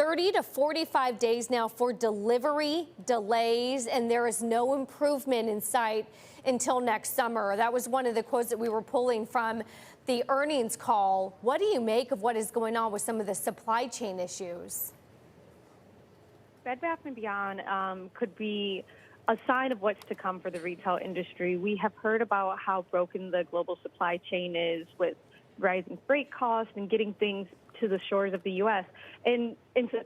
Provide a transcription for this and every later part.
30 to 45 days now for delivery delays, and there is no improvement in sight until next summer. That was one of the quotes that we were pulling from the earnings call. What do you make of what is going on with some of the supply chain issues? Bed Bath & Beyond could be a sign of what's to come for the retail industry. We have heard about how broken the global supply chain is with rising freight costs and getting things to the shores of the U.S. And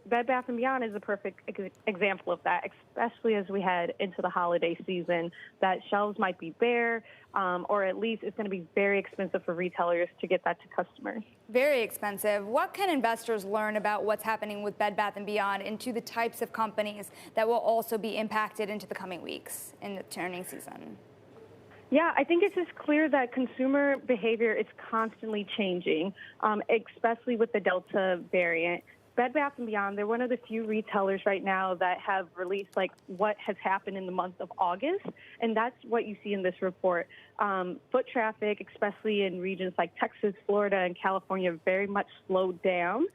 Bed Bath & Beyond is a perfect example of that, especially as we head into the holiday season, that shelves might be bare, or at least it's going to be very expensive for retailers to get that to customers. Very expensive. What can investors learn about what's happening with Bed Bath & Beyond into the types of companies that will also be impacted into the coming weeks in the earnings season? Yeah, I think it's just clear that consumer behavior is constantly changing, especially with the Delta variant. Bed Bath & Beyond, they're one of the few retailers right now that have released like what has happened in the month of August, and that's what you see in this report. Foot traffic, especially in regions like Texas, Florida, and California, very much slowed down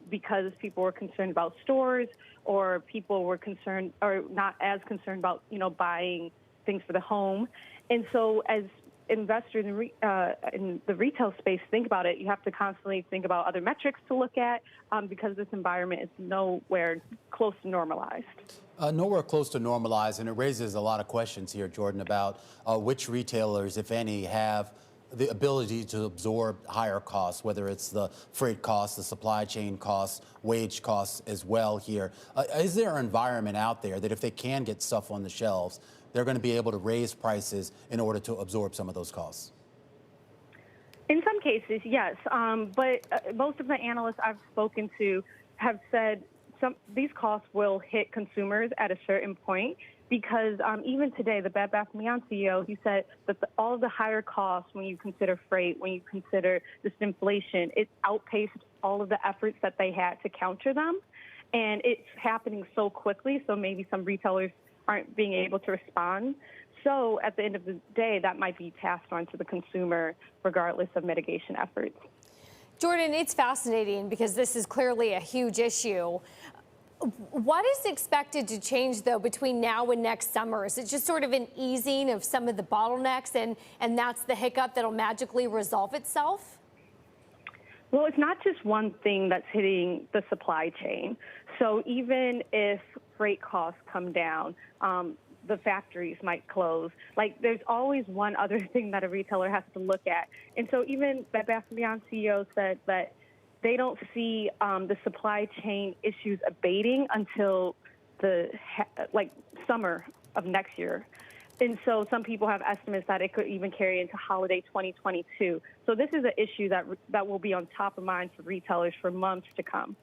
because people were concerned about stores, or people were concerned or not as concerned about, buying things for the home. And so as investors in the retail space think about it, you have to constantly think about other metrics to look at because this environment is nowhere close to normalized. Nowhere close to normalized, and it raises a lot of questions here, Jordyn, about which retailers, if any, have the ability to absorb higher costs, whether it's the freight costs, the supply chain costs, wage costs as well here. Is there an environment out there that if they can get stuff on the shelves, they're going to be able to raise prices in order to absorb some of those costs? In some cases, yes. But most of the analysts I've spoken to have said these costs will hit consumers at a certain point because even today, the Bed Bath & Beyond CEO, he said that all of the higher costs, when you consider freight, when you consider this inflation, it outpaced all of the efforts that they had to counter them. And it's happening so quickly, so maybe some retailers aren't being able to respond. So at the end of the day, that might be passed on to the consumer regardless of mitigation efforts. Jordyn, it's fascinating because this is clearly a huge issue. What is expected to change, though, between now and next summer? Is it just sort of an easing of some of the bottlenecks and that's the hiccup that'll magically resolve itself? Well, it's not just one thing that's hitting the supply chain. So even if freight costs come down, the factories might close. Like, there's always one other thing that a retailer has to look at. And so even Bed Bath & Beyond CEO said that they don't see the supply chain issues abating until the summer of next year. And so some people have estimates that it could even carry into holiday 2022. So this is an issue that will be on top of mind for retailers for months to come.